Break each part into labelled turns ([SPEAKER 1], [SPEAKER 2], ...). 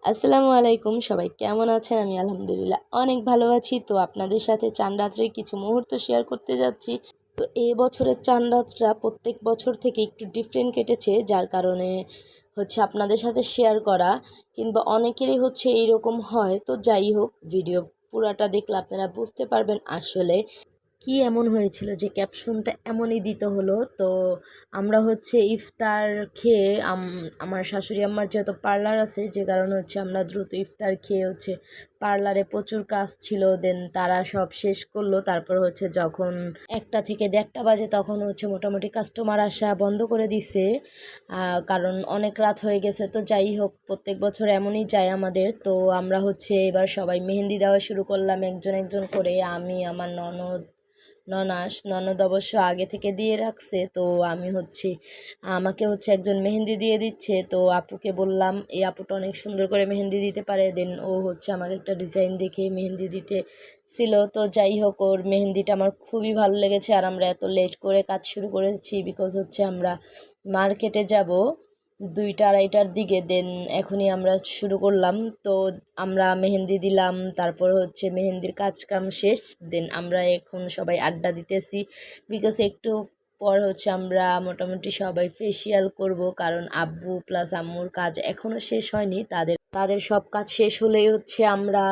[SPEAKER 1] আসসালামু আলাইকুম, সবাই কেমন আছেন? আমি আলহামদুলিল্লাহ অনেক ভালো আছি। তো আপনাদের সাথে চাঁদ রাতের কিছু মুহূর্ত শেয়ার করতে যাচ্ছি। তো এই বছরের চাঁদ রাতটা প্রত্যেক বছর থেকে একটু ডিফারেন্ট কেটেছে, যার কারণে আপনাদের সাথে শেয়ার করা, কিংবা অনেকেরই এইরকম হয়। তো যাই হোক, ভিডিও পুরাটা দেখলে আপনারা বুঝতে পারবেন আসলে কি এমন হয়েছিল যে ক্যাপশনটা এমনই দিতে হলো। তো আমরা ইফতার খেয়ে আমার শাশুড়ি আম্মার যেহেতু পার্লার আছে, যে কারণে আমরা দ্রুত ইফতার খেয়ে পার্লারে প্রচুর কাজ ছিল, দেন তারা সব শেষ করলো। তারপর যখন 1টা থেকে 1:30 বাজে, তখন মোটামুটি কাস্টমার আসা বন্ধ করে দিছে, কারণ অনেক রাত হয়ে গেছে। তো যাই হোক, প্রত্যেক বছর এমনই যায় আমাদের। তো আমরা এবার সবাই মেহেন্দি দেওয়া শুরু করলাম, একজন একজন করে। আমি, আমার ননদ অবশ্য আগে থেকে দিয়ে রাখছে। তো আমি আমাকে একজন মেহেন্দি দিয়ে দিচ্ছে। তো আপুকে বললাম, এই আপুটা অনেক সুন্দর করে মেহেন্দি দিতে পারে। দেন ও আমাকে একটা ডিজাইন দেখে মেহেন্দি দিতে ছিল। তো যাই হোক, ওর মেহেন্দিটা আমার খুবই ভালো লেগেছে। আর আমরা এত লেট করে কাজ শুরু করেছি বিকজ আমরা মার্কেটে যাব 2টা-2:30টার দিকে। দেন এখনই আমরা শুরু করলাম। তো আমরা মেহেন্দি দিলাম, তারপর মেহেন্দির কাজ কাম শেষ। দেন আমরা এখন সবাই আড্ডা দিতেছি বিকজ একটু পর আমরা মোটামুটি সবাই ফেসিয়াল করব, কারণ আব্বু প্লাস আম্মুর কাজ এখনও শেষ হয়নি। তাদের সব কাজ শেষ হলেই আমরা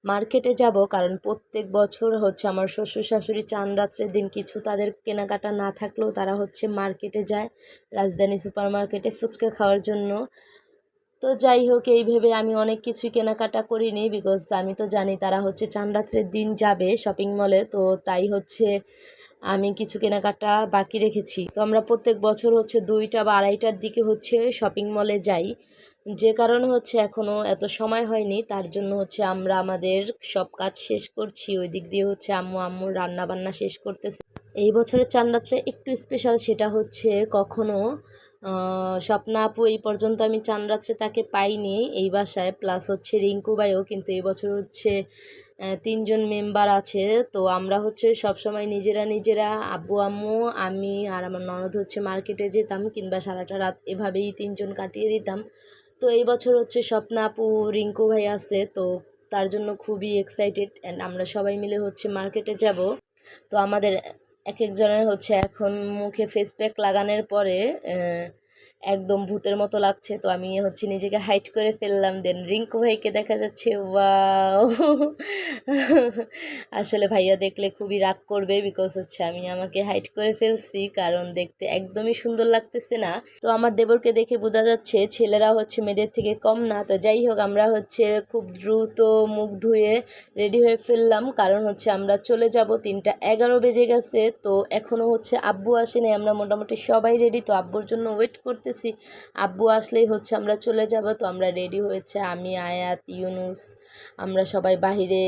[SPEAKER 1] মার্কেটে যাব, কারণ প্রত্যেক বছর আমার শ্বশুর শাশুড়ি চাঁদ রাত্রের দিন কিছু তাদের কেনাকাটা না থাকলেও তারা মার্কেটে যায়, রাজধানী সুপার মার্কেটে ফুচকা খাওয়ার জন্য। তো যাই হোক, এই ভেবে আমি অনেক কিছুই কেনাকাটা করিনি বিকজ আমি তো জানি তারা চাঁদ রাত্রের দিন যাবে শপিং মলে। তো তাই আমি কিছু কেনাকাটা বাকি রেখেছি। তো আমরা প্রত্যেক বছর 2টা বা 2:30টার দিকে শপিং মলে যাই, যে কারণে এখনও এত সময় হয়নি। তার জন্য আমরা আমাদের সব কাজ শেষ করছি। ওই দিক দিয়ে আম্মুর রান্না বান্না শেষ করতেছে। এই বছরের চাঁদ রাতটা একটু স্পেশাল, সেটা কখনো স্বপ্না আপু এই পর্যন্ত আমি চাঁদ রাত্রে তাকে পাইনি এই বাসায়, প্লাস রিঙ্কু ভাইও। কিন্তু এই বছর 3জন মেম্বার আছে। তো আমরা সবসময় নিজেরা আব্বু আম্মু আমি আর আমার ননদ মার্কেটে যেতাম, কিংবা সারাটা রাত এভাবেই 3জন কাটিয়ে দিতাম। তো এই বছর স্বপ্না আপু, রিঙ্কু ভাই আছে, তো তার জন্য খুবই এক্সাইটেড। অ্যান্ড আমরা সবাই মিলে মার্কেটে যাব। তো আমাদের এক একজনের এখন মুখে ফেস প্যাক লাগানোর পরে একদম ভূতের মতো লাগছে। তো আমি নিজেকে হাইড করে ফেললাম। দেন রিঙ্কু ভাইকে দেখা যাচ্ছে, ওয়াও! আসলে ভাইয়া দেখলে খুবই রাগ করবে বিকজ আমি আমাকে হাইড করে ফেলছি, কারণ দেখতে একদমই সুন্দর লাগতেছে না। তো আমার দেবরকে দেখে বোঝা যাচ্ছে ছেলেরা মেয়েদের থেকে কম না। তো যাই হোক, আমরা খুব দ্রুত মুখ ধুয়ে রেডি হয়ে ফেললাম, কারণ আমরা চলে যাব। 3:11 বেজে গেছে। তো এখনও আব্বু আসেনি, আমরা মোটামুটি সবাই রেডি। তো আব্বুর জন্য ওয়েট করতেছি, আব্বু আসলেই আমরা চলে যাব। তো আমরা রেডি আমি, আয়াত, ইউনুস, আমরা সবাই বাহিরে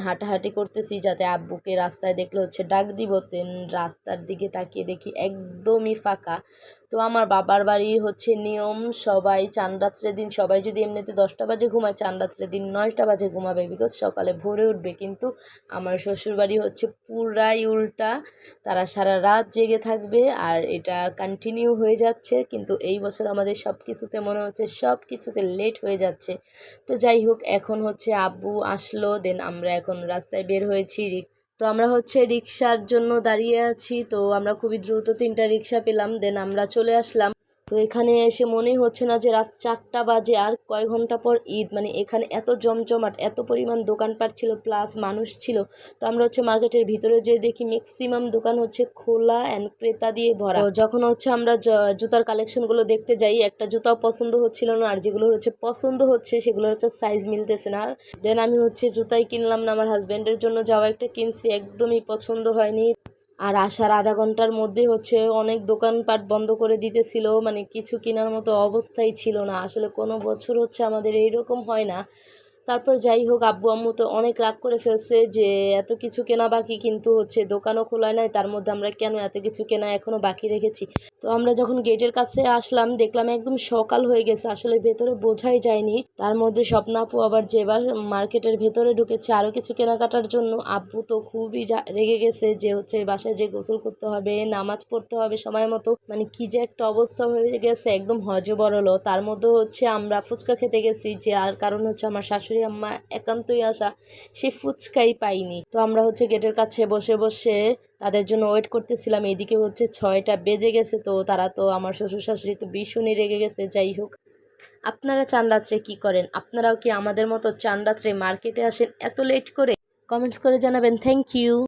[SPEAKER 1] হাঁটাহাঁটি করতেছি, যাতে আব্বুকে রাস্তায় দেখলে ডাক দিব। দেন রাস্তার দিকে তাকিয়ে দেখি একদমই ফাঁকা। তো আমার বাবার বাড়ির নিয়ম, সবাই চাঁদ রাত্রের দিন সবাই যদি এমনিতে 10টা বাজে ঘুমায়, চাঁদ রাত্রের দিন 9টা বাজে ঘুমাবে বিকজ সকালে ভোরে উঠবে। কিন্তু আমার শ্বশুরবাড়ি পুরাই উল্টা, তারা সারা রাত জেগে থাকবে, আর এটা কন্টিনিউ হয়ে যাচ্ছে। কিন্তু এই বছর আমাদের সব কিছুতে মনে সব কিছুতে লেট হয়ে যাচ্ছে। তো যাই হোক, এখন আব্বু আসলো, দেন আমরা এখন রাস্তায় বের হয়েছি। তো আমরা রিক্সার জন্য দাঁড়িয়ে আছি। তো আমরা খুবই দ্রুত 3টা রিক্সা পেলাম, দেন আমরা চলে আসলাম। তো এখানে এসে মনেই হচ্ছে না যে রাত 4টা বাজে, আর কয় ঘন্টা পর ঈদ। মানে এখানে এত জমজমাট, এত পরিমাণ দোকানপাট ছিল, প্লাস মানুষ ছিল। তো আমরা মার্কেটের ভিতরে যেয়ে দেখি ম্যাক্সিমাম দোকান খোলা অ্যান্ড ক্রেতা দিয়ে ভরা। তো যখন আমরা জুতার কালেকশনগুলো দেখতে যাই, একটা জুতাও পছন্দ হচ্ছিল না, আর যেগুলো পছন্দ হচ্ছে সেগুলো সাইজ মিলতেছে না। দেন আমি জুতাই কিনলাম না, আমার হাজব্যান্ডের জন্য যাওয়া একটা কিনছি, একদমই পছন্দ হয়নি। আর আসার আধা ঘন্টার মধ্যে অনেক দোকানপাট বন্ধ করে দিতেছিল, মানে কিছু কেনার মতো অবস্থাই ছিল না। আসলে কোনো বছর আমাদের এইরকম হয় না। তারপর যাই হোক, আব্বু আম্মু তো অনেক রাগ করে ফেলছে যে এত কিছু কেনা বাকি, কিন্তু দোকানও খোলা নাই, তার মধ্যে আমরা কেন এত কিছু কেনা এখনও বাকি রেখেছি। তো আমরা যখন গেটের কাছে আসলাম দেখলাম একদম সকাল হয়ে গেছে, আসলে ভেতরে বোঝাই যায়নি। তার মধ্যে স্বপ্না আপু আবার যে মার্কেটের ভেতরে ঢুকেছে আরও কিছু কেনাকাটার জন্য। আব্বু তো খুবই রেগে গেছে যে হচ্ছে বাসায় যে গোসল করতে হবে, নামাজ পড়তে হবে সময় মতো, মানে কি যে একটা অবস্থা হয়ে গেছে, একদম হযবরল। তার মধ্যে হচ্ছে আমরা ফুচকা খেতে গেছি, যে আর কারণ হচ্ছে আমার শাশুড়ি আম্মা একান্তই আসা, সে ফুচকাই পাইনি। তো আমরা হচ্ছে গেটের কাছে বসে বসে তাদের জন্য ওয়েট করতেছিলাম। এইদিকে হচ্ছে 6টা বেজে গেছে, তো তারা তো আমার শ্বশুর শাশুড়ি তো ভীষণই রেগে গেছে। যাই হোক, আপনারা চান রাত্রে কী করেন? আপনারাও কি আমাদের মতো চান রাত্রে মার্কেটে আসেন এত লেট করে? কমেন্টস করে জানাবেন। Thank you.